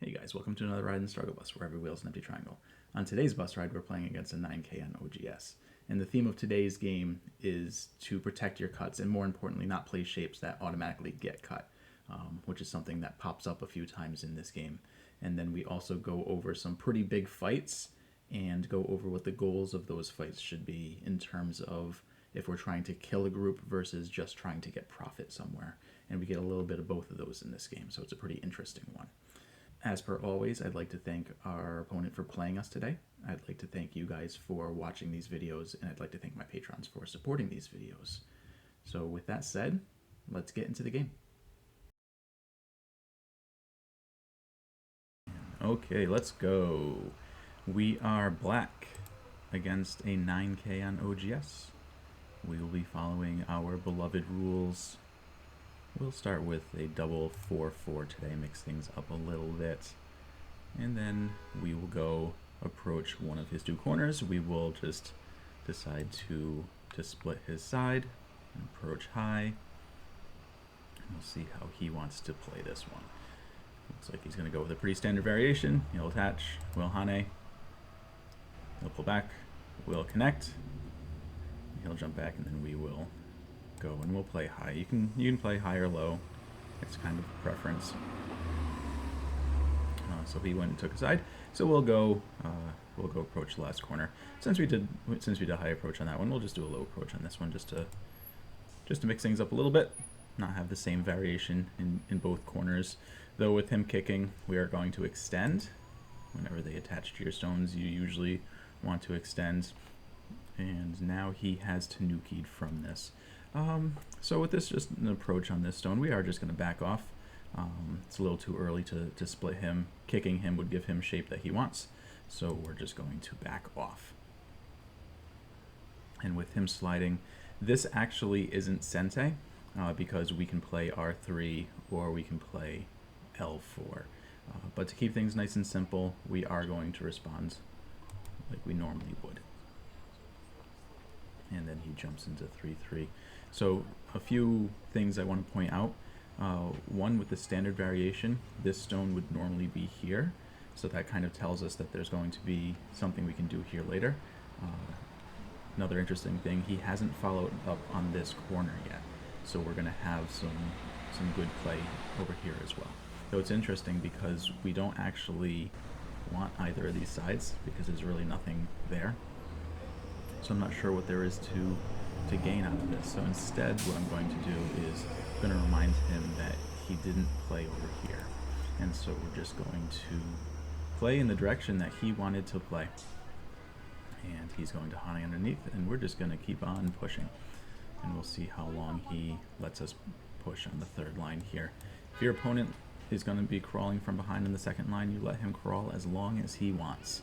Hey guys, welcome to another ride in the Struggle Bus where every wheel is an empty triangle. On today's bus ride, we're playing against a 9K on OGS. And the theme of today's game is to protect your cuts and more importantly, not play shapes that automatically get cut, which is something that pops up a few times in this game. And then we also go over some pretty big fights and go over what the goals of those fights should be in terms of if we're trying to kill a group versus just trying to get profit somewhere. And we get a little bit of both of those in this game, so it's a pretty interesting one. As per always, I'd like to thank our opponent for playing us today. I'd like to thank you guys for watching these videos, and I'd like to thank my patrons for supporting these videos. So with that said, let's get into the game. Okay, let's go. We are black against a 9K on OGS. We will be following our beloved rules. We'll start with a double 4-4 today, mix things up a little bit. And then we will go approach one of his two corners. We will just decide to split his side and approach high. And we'll see how he wants to play this one. Looks like he's going to go with a pretty standard variation. He'll attach, we'll Hane. He'll pull back, we'll connect. He'll jump back, and then we will go and we'll play high. You can play high or low. It's kind of a preference. So he went and took a side. So we'll go approach the last corner. Since we did high approach on that one, we'll just do a low approach on this one, just to mix things up a little bit, not have the same variation in both corners. Though with him kicking, we are going to extend. Whenever they attach to your stones, you usually want to extend. And now he has Tanuki'd from this. So with this, just an approach on this stone, we are just going to back off. It's a little too early to split him. Kicking him would give him shape that he wants, so we're just going to back off. And with him sliding, this actually isn't Sente, because we can play R3 or we can play L4. But to keep things nice and simple, we are going to respond like we normally would. And then he jumps into 3-3. So a few things I want to point out. One, with the standard variation, this stone would normally be here. So that kind of tells us that there's going to be something we can do here later. Another interesting thing, he hasn't followed up on this corner yet. So we're going to have some good play over here as well. Though it's interesting because we don't actually want either of these sides because there's really nothing there. So I'm not sure what there is to gain out of this. So instead, what I'm going to do is I'm going to remind him that he didn't play over here. And so we're just going to play in the direction that he wanted to play. And he's going to Hane underneath, and we're just going to keep on pushing. And we'll see how long he lets us push on the third line here. If your opponent is going to be crawling from behind in the second line, you let him crawl as long as he wants,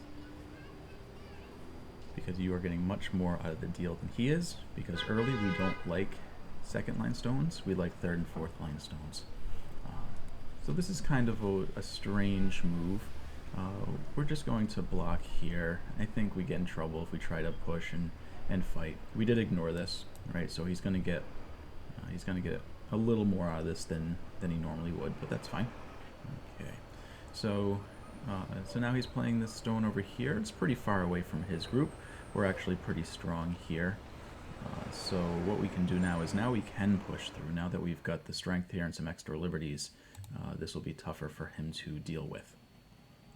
because you are getting much more out of the deal than he is, because early we don't like second line stones, we like third and fourth line stones. So this is kind of a strange move. We're just going to block here. I think we get in trouble if we try to push and fight. We did ignore this, right? So he's going to get a little more out of this than he normally would, but that's fine. Okay, so now he's playing this stone over here. It's pretty far away from his group. We're actually pretty strong here. So what we can do now is we can push through. Now that we've got the strength here and some extra liberties, this will be tougher for him to deal with.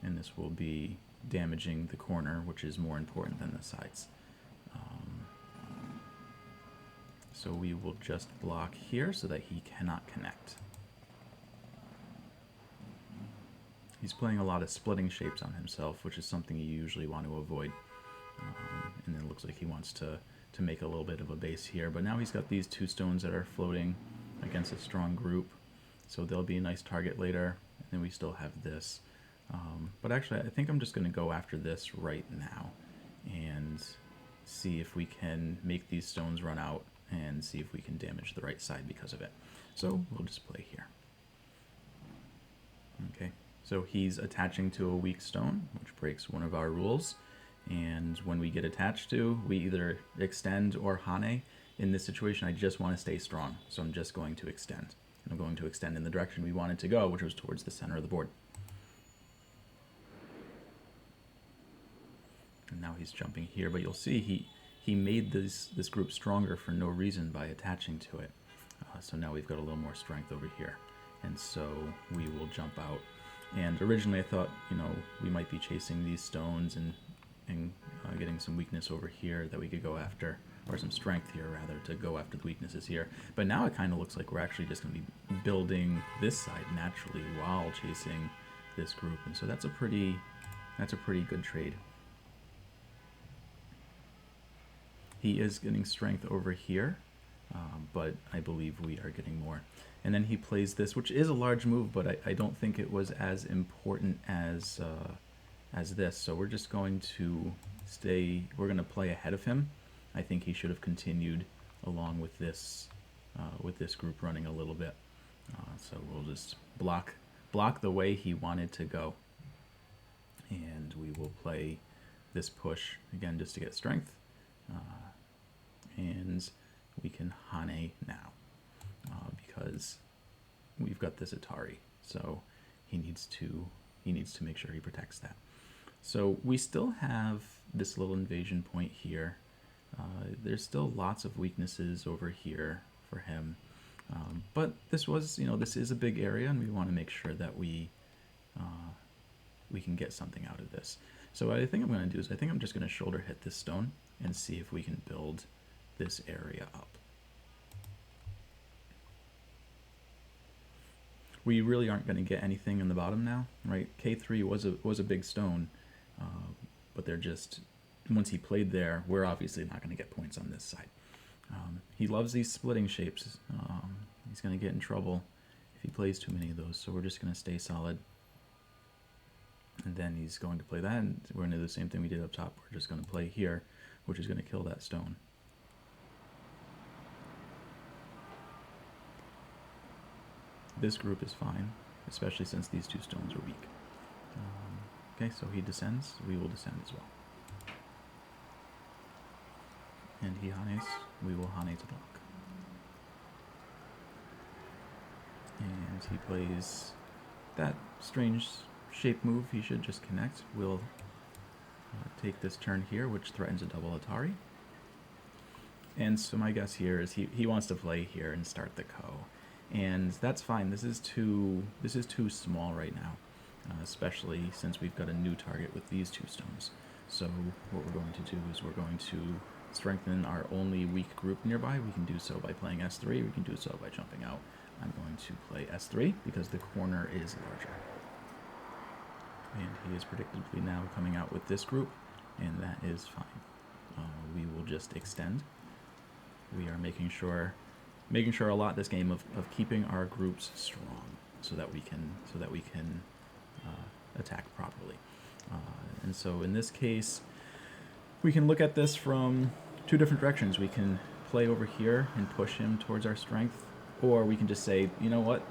And this will be damaging the corner, which is more important than the sides. So we will just block here so that he cannot connect. He's playing a lot of splitting shapes on himself, which is something you usually want to avoid. And then it looks like he wants to make a little bit of a base here. But now he's got these two stones that are floating against a strong group. So they'll be a nice target later. And then we still have this. But actually, I think I'm just going to go after this right now and see if we can make these stones run out and see if we can damage the right side because of it. So we'll just play here. Okay, so he's attaching to a weak stone, which breaks one of our rules. And when we get attached to, we either extend or Hane. In this situation, I just want to stay strong, so I'm just going to extend. And I'm going to extend in the direction we wanted to go, which was towards the center of the board. And now he's jumping here, but you'll see he made this group stronger for no reason by attaching to it. So now we've got a little more strength over here. And so we will jump out. And originally I thought, you know, we might be chasing these stones and getting some weakness over here that we could go after, or some strength here rather, to go after the weaknesses here. But now it kind of looks like we're actually just going to be building this side naturally while chasing this group. And so that's a pretty good trade. He is getting strength over here, but I believe we are getting more. And then he plays this, which is a large move, but I don't think it was as important as this. So we're just going to we're going to play ahead of him. I think he should have continued along with this group running a little bit. So we'll just block the way he wanted to go. And we will play this push, again, just to get strength. And we can Hane now, because we've got this Atari, so he needs to make sure he protects that. So we still have this little invasion point here. There's still lots of weaknesses over here for him, but this is a big area, and we want to make sure that we can get something out of this. So what I think I'm going to do is I'm just going to shoulder hit this stone and see if we can build this area up. We really aren't going to get anything in the bottom now, right? K3 was a big stone, but they're just, once he played there, we're obviously not going to get points on this side. He loves these splitting shapes. He's going to get in trouble if he plays too many of those, so we're just going to stay solid. And then he's going to play that, and we're going to do the same thing we did up top. We're just going to play here, which is going to kill that stone. This group is fine, especially since these two stones are weak. Okay, so he descends. We will descend as well. And he Hanes. We will Hane to block. And he plays that strange shape move. He should just connect. We'll take this turn here, which threatens a double Atari. And so my guess here is he wants to play here and start the Ko. And that's fine. This is too small right now, especially since we've got a new target with these two stones. So what we're going to do is we're going to strengthen our only weak group nearby. We can do so by playing S3. We can do so by jumping out. I'm going to play S3 because the corner is larger. And he is predictably now coming out with this group, and that is fine. We will just extend. We are making sure a lot this game of keeping our groups strong so that we can attack properly. And so in this case, we can look at this from two different directions. We can play over here and push him towards our strength, or we can just say, you know what,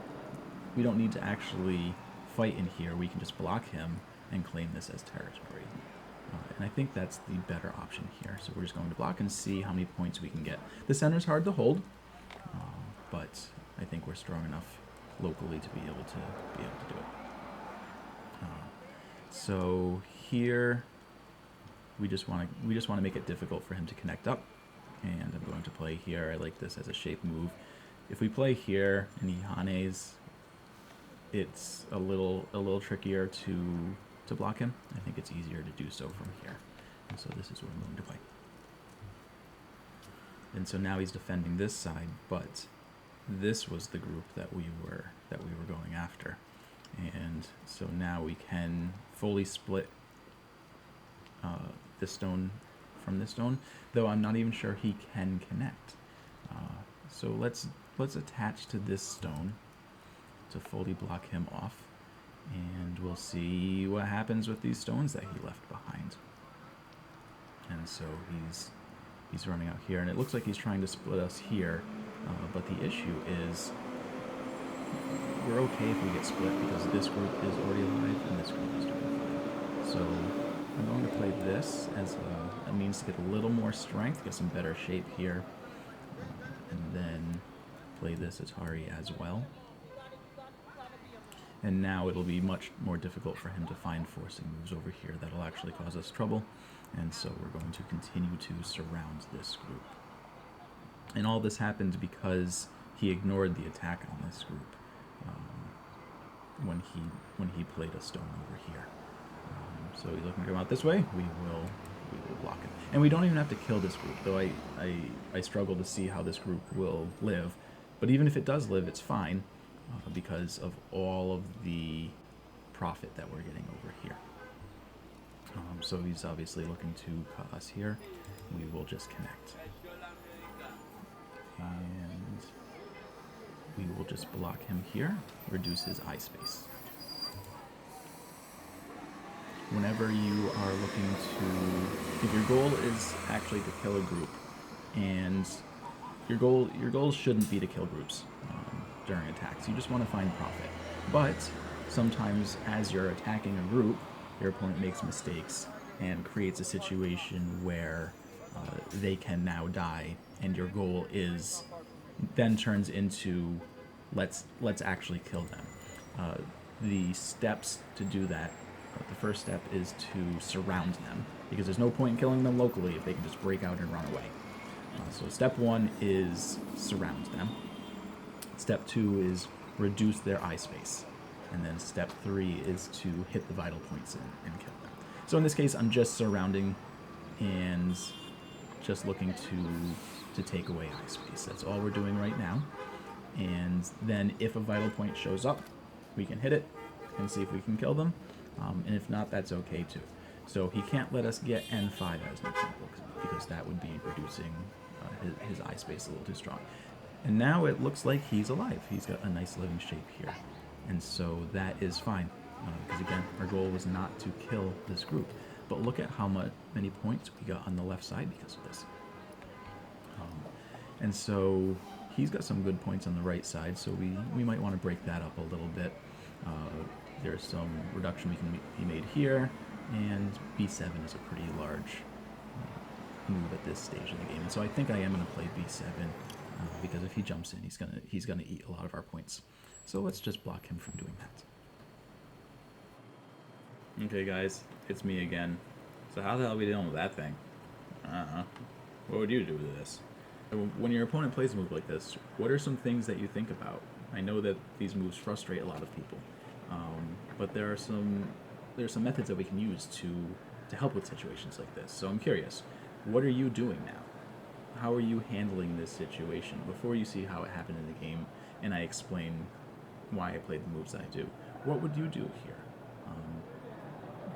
we don't need to actually fight in here. We can just block him and claim this as territory. And I think that's the better option here. So we're just going to block and see how many points we can get. The center's hard to hold, but I think we're strong enough locally to be able to do it. So here we just want to make it difficult for him to connect up, and I'm going to play here. I like this as a shape move. If we play here and he Hanes, it's a little trickier to block him. I think it's easier to do so from here. And so this is what I'm going to play. And so now he's defending this side, but this was the group that we were going after. And so now we can fully split this stone from this stone, though I'm not even sure he can connect. So let's attach to this stone to fully block him off, and we'll see what happens with these stones that he left behind. And so he's running out here, and it looks like he's trying to split us here, but the issue is we're okay if we get split because this group is already alive and this group is doing fine. So I'm going to play this as a means to get a little more strength, get some better shape here, and then play this Atari as well. and now it'll be much more difficult for him to find forcing moves over here that'll actually cause us trouble, and so we're going to continue to surround this group. And all this happened because he ignored the attack on this group when he played a stone over here. So he's looking to come out this way. We will block him, and we don't even have to kill this group. Though I struggle to see how this group will live, but even if it does live, it's fine because of all of the profit that we're getting over here. So he's obviously looking to cut us here. We will just connect. And we will just block him here, reduce his eye space. Whenever you are looking to, if your goal is actually to kill a group, and your goal shouldn't be to kill groups during attacks. You just want to find profit. But sometimes as you're attacking a group, your opponent makes mistakes and creates a situation where they can now die, and your goal is then turns into let's actually kill them. The steps to do that, the first step is to surround them, because there's no point in killing them locally if they can just break out and run away. So step 1 is surround them. Step 2 is reduce their eye space. And then step 3 is to hit the vital points and kill them. So in this case, I'm just surrounding and just looking to take away eye space. That's all we're doing right now. And then if a vital point shows up, we can hit it and see if we can kill them. And if not, that's okay too. So he can't let us get N5 as an example, because that would be reducing his eye space a little too strong. And now it looks like he's alive. He's got a nice living shape here. And so that is fine, because again, our goal was not to kill this group. But look at how many points we got on the left side because of this. And so he's got some good points on the right side, so we might want to break that up a little bit. There's some reduction we can be made here, and B7 is a pretty large move at this stage of the game. And so I think I am going to play B7, because if he jumps in, he's gonna eat a lot of our points. So let's just block him from doing that. Okay, guys, it's me again. So how the hell are we dealing with that thing? What would you do with this? When your opponent plays a move like this, what are some things that you think about? I know that these moves frustrate a lot of people, but there's some methods that we can use to help with situations like this. So I'm curious, what are you doing now? How are you handling this situation before you see how it happened in the game and I explain why I played the moves that I do? What would you do here?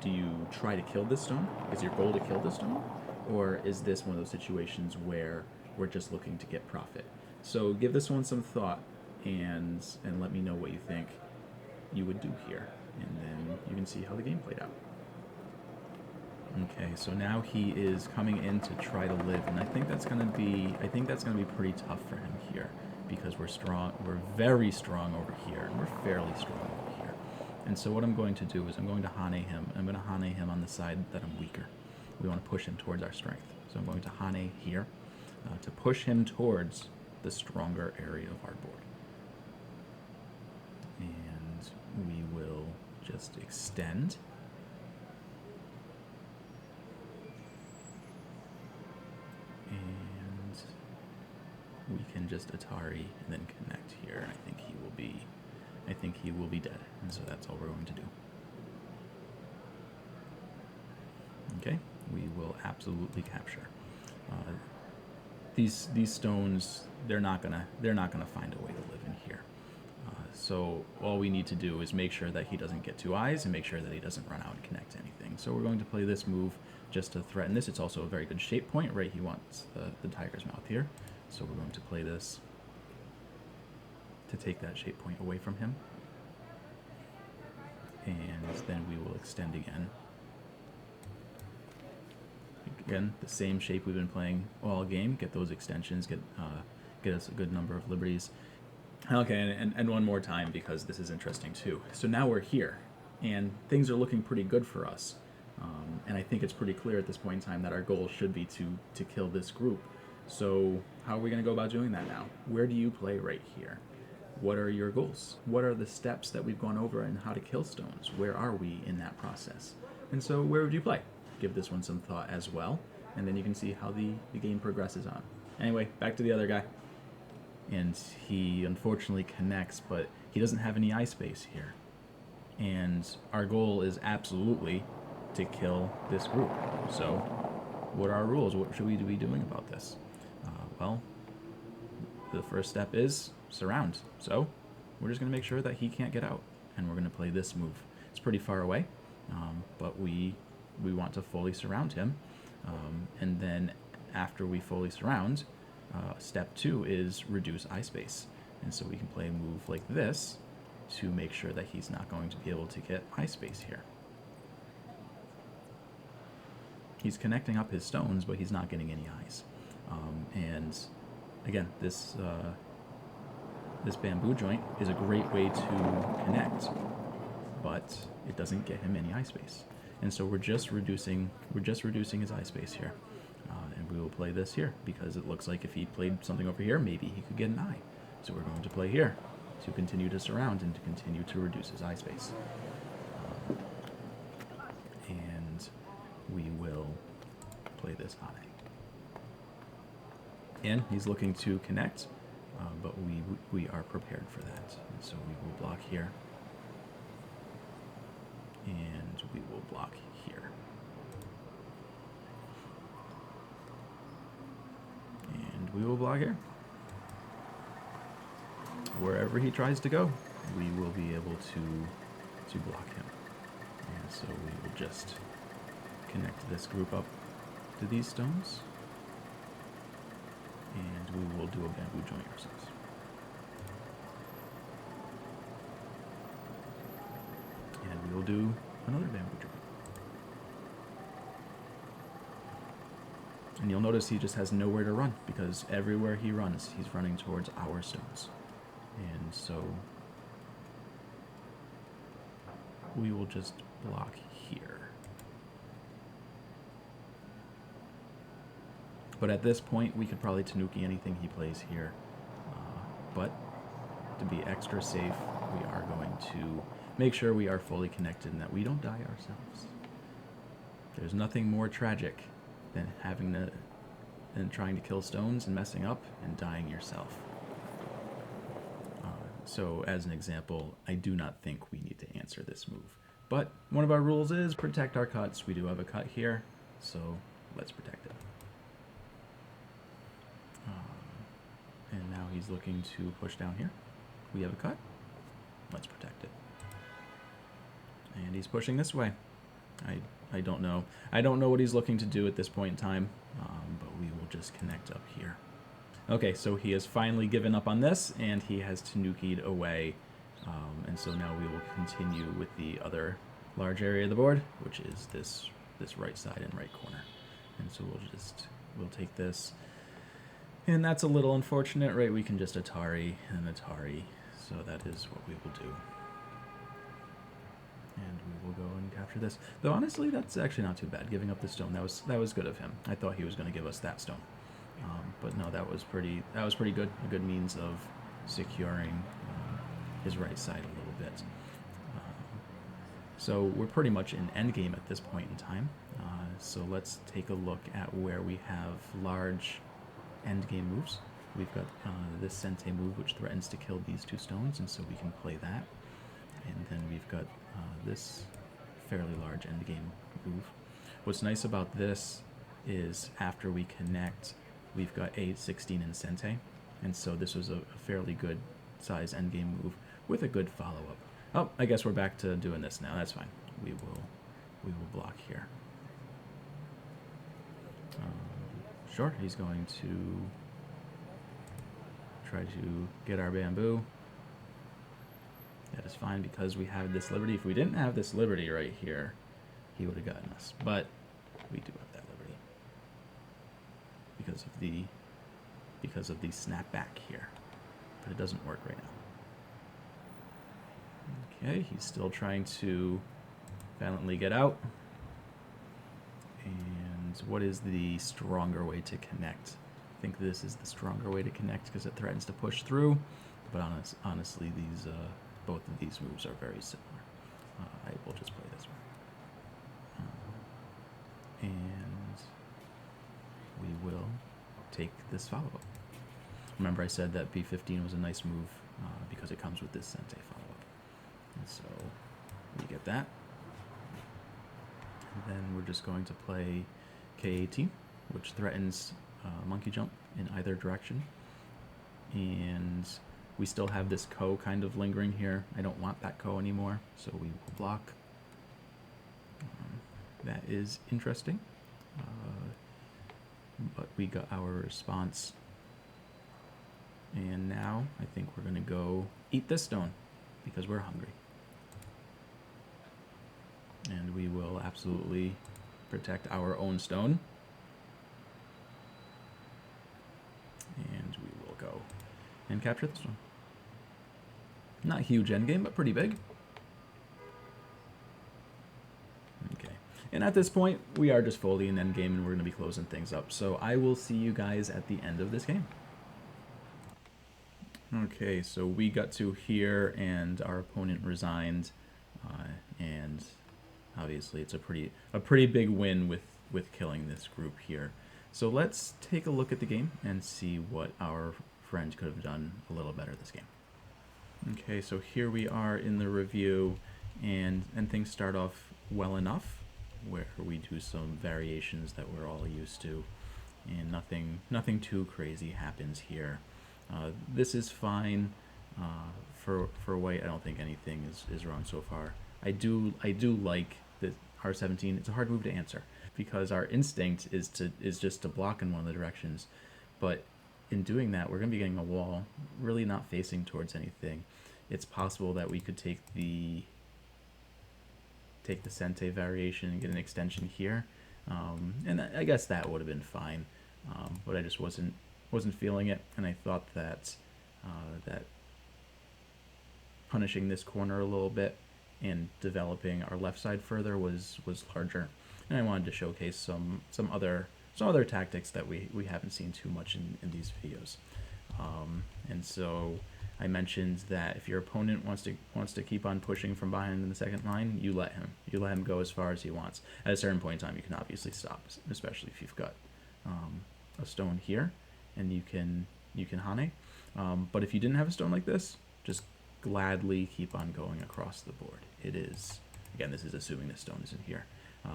Do you try to kill this stone? Is your goal to kill this stone? Or is this one of those situations where we're just looking to get profit? So give this one some thought and let me know what you think you would do here, and then you can see how the game played out. Okay, so now he is coming in to try to live, and I think that's gonna be pretty tough for him here, because we're very strong over here, and we're fairly strong over here. And so what I'm going to do is I'm going to Hane him. I'm going to Hane him on the side that I'm weaker. We want to push him towards our strength. So I'm going to Hane here to push him towards the stronger area of our board. And we will just extend. And we can just Atari and then connect here, and I think he will be dead, and so that's all we're going to do. Okay, we will absolutely capture. These stones, they're not gonna find a way to live in here. So all we need to do is make sure that he doesn't get 2 eyes and make sure that he doesn't run out and connect anything. So we're going to play this move just to threaten this. It's also a very good shape point, right? He wants the tiger's mouth here. So we're going to play this to take that shape point away from him. And then we will extend again. Again, the same shape we've been playing all game. Get those extensions, get us a good number of liberties. Okay, and one more time, because this is interesting too. So now we're here, and things are looking pretty good for us. And I think it's pretty clear at this point in time that our goal should be to kill this group. So how are we going to go about doing that now? Where do you play right here? what are your goals? What are the steps that we've gone over in how to kill stones? Where are we in that process? And so where would you play? Give this one some thought as well, and then you can see how the game progresses on. Anyway, back to the other guy. And he unfortunately connects, but he doesn't have any eye space here. And our goal is absolutely to kill this group. So what are our rules? What should we be doing about this? Well, the first step is surround. So we're just going to make sure that he can't get out, and we're going to play this move. It's pretty far away, but we want to fully surround him. And then after we fully surround, step 2 is reduce eye space. And so we can play a move like this to make sure that he's not going to be able to get eye space here. He's connecting up his stones, but he's not getting any eyes. And again, this bamboo joint is a great way to connect, but it doesn't get him any eye space. And so we're just reducing his eye space here. And we will play this here because it looks like if he played something over here, maybe he could get an eye. So we're going to play here to continue to surround and to continue to reduce his eye space. And we will play this eye. And he's looking to connect, but we are prepared for that. And so we will block here. And we will block here. And we will block here. Wherever he tries to go, we will be able to block him. And so we will just connect this group up to these stones. And we will do a bamboo joint ourselves. And we will do another bamboo joint. And you'll notice he just has nowhere to run because everywhere he runs, he's running towards our stones. And so we will just block here. But at this point, we could probably Tanuki anything he plays here. But to be extra safe, we are going to make sure we are fully connected and that we don't die ourselves. There's nothing more tragic than trying to kill stones and messing up and dying yourself. So as an example, I do not think we need to answer this move. But one of our rules is protect our cuts. We do have a cut here, so let's protect it. And now he's looking to push down here. We have a cut. Let's protect it. And he's pushing this way. I don't know. I don't know what he's looking to do at this point in time, but we will just connect up here. Okay, so he has finally given up on this, and he has Tanuki'd away. And so now we will continue with the other large area of the board, which is this right side and right corner. And so we'll take this. And that's a little unfortunate, right? We can just Atari and Atari, so that is what we will do. And we will go and capture this. Though honestly, that's actually not too bad. Giving up the stone, that was good of him. I thought he was going to give us that stone, but no, that was pretty good. A good means of securing his right side a little bit. So we're pretty much in endgame at this point in time. So let's take a look at where we have large endgame moves. We've got this Sente move, which threatens to kill these two stones, and so we can play that. And then we've got this fairly large endgame move. What's nice about this is after we connect, we've got 8, 16, and Sente, and so this was a fairly good size endgame move with a good follow-up. Oh, I guess we're back to doing this now. That's fine. We will block here. Sure, he's going to try to get our bamboo. That is fine because we have this liberty. If we didn't have this liberty right here, he would have gotten us. But we do have that liberty because of the snapback here. But it doesn't work right now. Okay, he's still trying to valiantly get out. And what is the stronger way to connect? I think this is the stronger way to connect because it threatens to push through. but honestly, these both of these moves are very similar. I will just play this one. And we will take this follow-up. Remember I said that B15 was a nice move because it comes with this Sente follow-up. And so we get that. And then we're just going to play K18, which threatens monkey jump in either direction. And we still have this Ko kind of lingering here. I don't want that Ko anymore, so we will block. That is interesting. But we got our response. And now I think we're going to go eat this stone because we're hungry. And we will absolutely protect our own stone. And we will go and capture this one. Not a huge endgame, but pretty big. Okay. And at this point, we are just fully in endgame and we're going to be closing things up. So I will see you guys at the end of this game. Okay, so we got to here and our opponent resigned. And obviously it's a pretty big win with killing this group here. So let's take a look at the game and see what our friend could have done a little better this game. Okay, so here we are in the review, and things start off well enough, where we do some variations that we're all used to, and nothing too crazy happens here. This is fine for white. I don't think anything is wrong so far. I do like the R17. It's a hard move to answer because our instinct is just to block in one of the directions, but in doing that, we're going to be getting a wall, really not facing towards anything. It's possible that we could take the Sente variation and get an extension here, and I guess that would have been fine, but I just wasn't feeling it, and I thought that that punishing this corner a little bit and developing our left side further was larger, and I wanted to showcase some other tactics that we haven't seen too much in these videos. And so I mentioned that if your opponent wants to keep on pushing from behind in the second line, you let him go as far as he wants. At a certain point in time, you can obviously stop, especially if you've got a stone here and you can Hane. But if you didn't have a stone like this, just gladly keep on going across the board. It is, again, this is assuming this stone isn't here.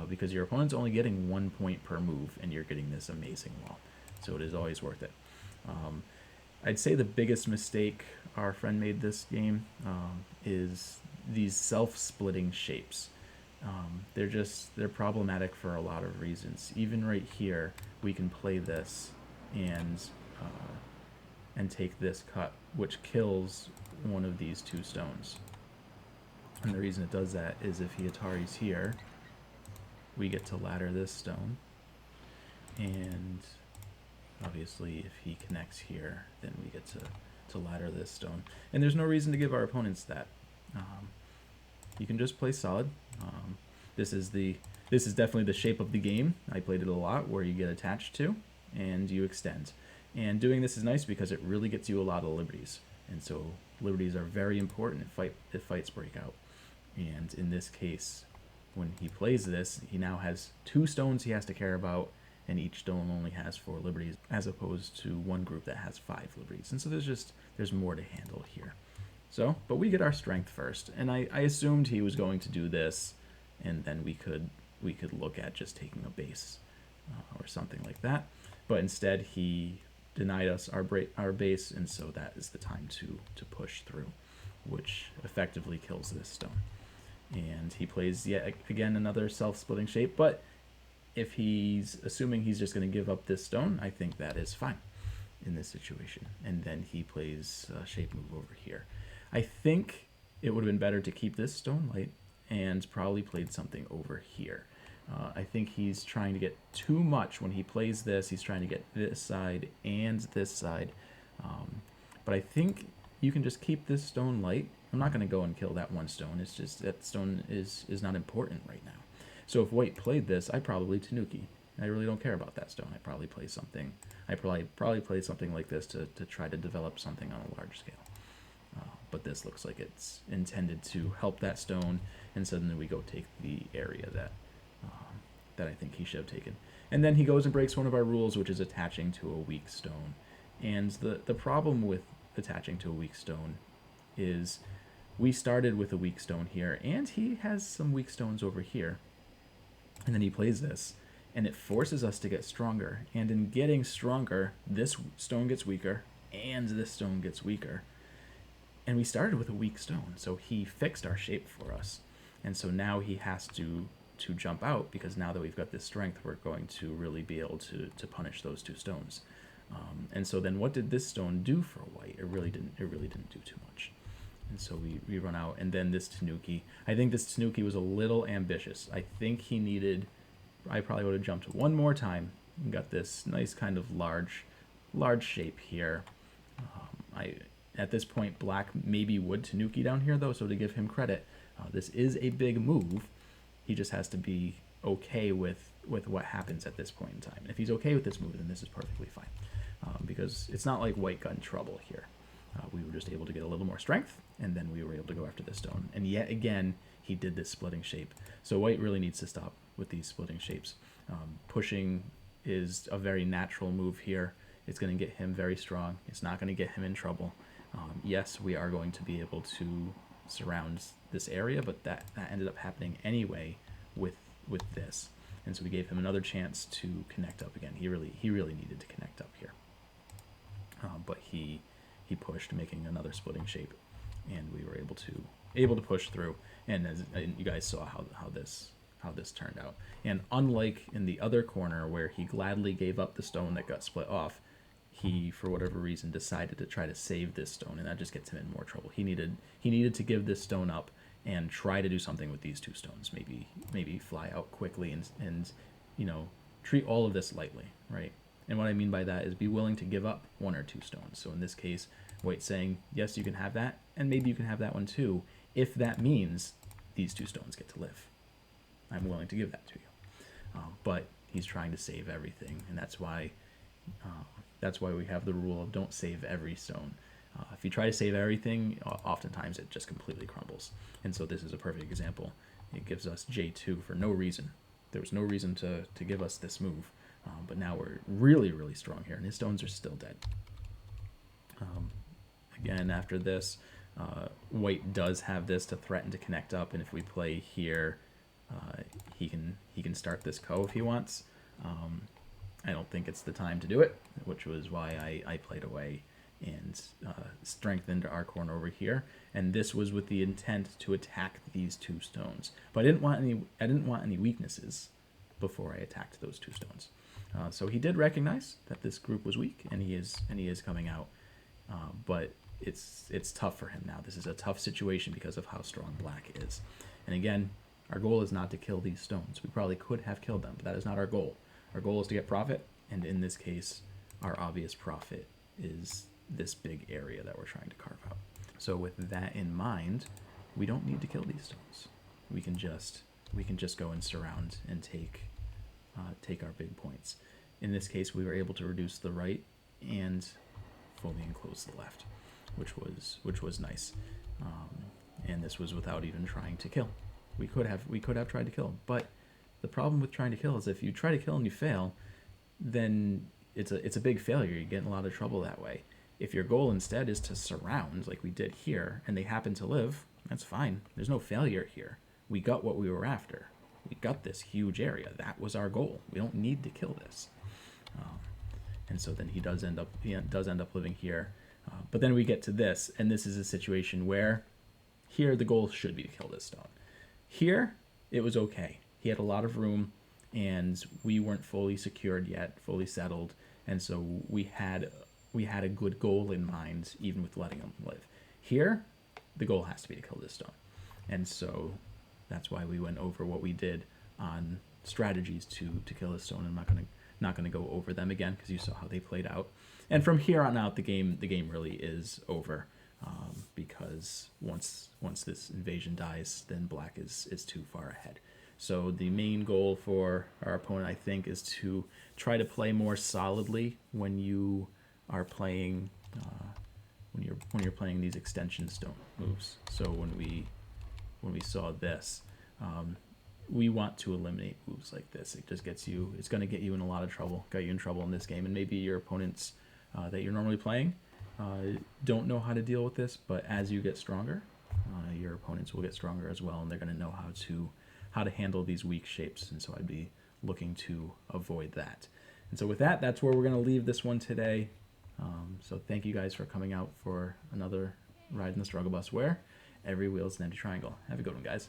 Because your opponent's only getting 1 point per move, and you're getting this amazing wall. So it is always worth it. I'd say the biggest mistake our friend made this game is these self-splitting shapes. They're problematic for a lot of reasons. Even right here, we can play this and take this cut, which kills one of these two stones. And the reason it does that is if he Atari's here, we get to ladder this stone, and obviously if he connects here, then we get to ladder this stone. And there's no reason to give our opponents that. You can just play solid. This is definitely the shape of the game. I played it a lot, where you get attached to and you extend. And doing this is nice because it really gets you a lot of liberties. And so liberties are very important if fights break out. And in this case, when he plays this, he now has 2 stones he has to care about, and each stone only has 4 liberties, as opposed to one group that has 5 liberties. And so there's more to handle here. So, but we get our strength first, and I assumed he was going to do this, and then we could look at just taking a base or something like that. But instead, he denied us our base, and so that is the time to push through, which effectively kills this stone. And he plays yet again another self-splitting shape, but if he's assuming he's just going to give up this stone, I think that is fine in this situation. And then he plays a shape move over here. I think it would have been better to keep this stone light and probably played something over here. I think he's trying to get too much when he plays this. He's trying to get this side and this side. But I think you can just keep this stone light. I'm not going to go and kill that one stone. It's just that stone is not important right now. So if white played this, I'd probably Tanuki. I really don't care about that stone. I'd probably play something. I probably play something like this to try to develop something on a large scale. but this looks like it's intended to help that stone, and so then we go take the area that I think he should have taken. And then he goes and breaks one of our rules, which is attaching to a weak stone. And the problem with attaching to a weak stone is we started with a weak stone here, and he has some weak stones over here. And then he plays this, and it forces us to get stronger. And in getting stronger, this stone gets weaker, and this stone gets weaker. And we started with a weak stone, so he fixed our shape for us. And so now he has to jump out, because now that we've got this strength, we're going to really be able to punish those two stones. And so then what did this stone do for white? It really didn't do too much. And so we run out, and then this Tanuki. I think this Tanuki was a little ambitious. I think I probably would have jumped one more time and got this nice kind of large shape here. At this point, black maybe would Tanuki down here, though, so to give him credit, this is a big move. He just has to be okay with what happens at this point in time. If he's okay with this move, then this is perfectly fine, because it's not like white got in trouble here. We were just able to get a little more strength, and then we were able to go after this stone. And yet again, he did this splitting shape. So white really needs to stop with these splitting shapes. Pushing is a very natural move here. It's going to get him very strong. It's not going to get him in trouble. Yes, we are going to be able to surround this area, but that ended up happening anyway with this. And so we gave him another chance to connect up again. He really needed to connect up here. But he pushed, making another splitting shape, and we were able to push through. And as you guys saw how this turned out. And unlike in the other corner where he gladly gave up the stone that got split off, he, for whatever reason, decided to try to save this stone, and that just gets him in more trouble. He needed to give this stone up and try to do something with these two stones. Maybe fly out quickly and treat all of this lightly, right? And what I mean by that is be willing to give up one or two stones. So in this case, White's saying, yes, you can have that, and maybe you can have that one too, if that means these two stones get to live. I'm willing to give that to you. But he's trying to save everything, and that's why we have the rule of don't save every stone. If you try to save everything, oftentimes it just completely crumbles. And so this is a perfect example. It gives us J2 for no reason. There was no reason to give us this move. But now we're really, really strong here, and his stones are still dead. Again, after this, white does have this to threaten to connect up, and if we play here, he can start this ko if he wants. I don't think it's the time to do it, which was why I played away and strengthened our corner over here. And this was with the intent to attack these two stones. But I didn't want any weaknesses before I attacked those two stones. So he did recognize that this group was weak, and he is coming out. But it's tough for him now. This is a tough situation because of how strong black is. And again, our goal is not to kill these stones. We probably could have killed them, but that is not our goal. Our goal is to get profit, and in this case, our obvious profit is this big area that we're trying to carve out. So with that in mind, we don't need to kill these stones. We can just go and surround and take our big points. In this case, we were able to reduce the right and fully enclose the left, which was nice. And this was without even trying to kill. We could have tried to kill, but the problem with trying to kill is if you try to kill and you fail, then it's a big failure. You get in a lot of trouble that way. If your goal instead is to surround, like we did here, and they happen to live, that's fine. There's no failure here. We got what we were after. We got this huge area. That was our goal. We don't need to kill this. And so then he does end up living here. But then we get to this, and this is a situation where here the goal should be to kill this stone. Here, it was okay. He had a lot of room, and we weren't fully secured yet, fully settled, and so we had a good goal in mind, even with letting him live. Here, the goal has to be to kill this stone. And so that's why we went over what we did on strategies to kill this stone. I'm not gonna go over them again because you saw how they played out. And from here on out, the game really is over, because once this invasion dies, then black is too far ahead. So the main goal for our opponent, I think, is to try to play more solidly when you are playing you're playing these extension stone moves. So when we saw this, we want to eliminate moves like this. It just gets you. It's going to get you in a lot of trouble. Got you in trouble in this game, and maybe your opponents that you're normally playing don't know how to deal with this. But as you get stronger, your opponents will get stronger as well, and they're going to know how to handle these weak shapes. And so I'd be looking to avoid that. And so with that, that's where we're going to leave this one today. So thank you guys for coming out for another ride in the struggle bus where every wheel is an empty triangle. Have a good one, guys.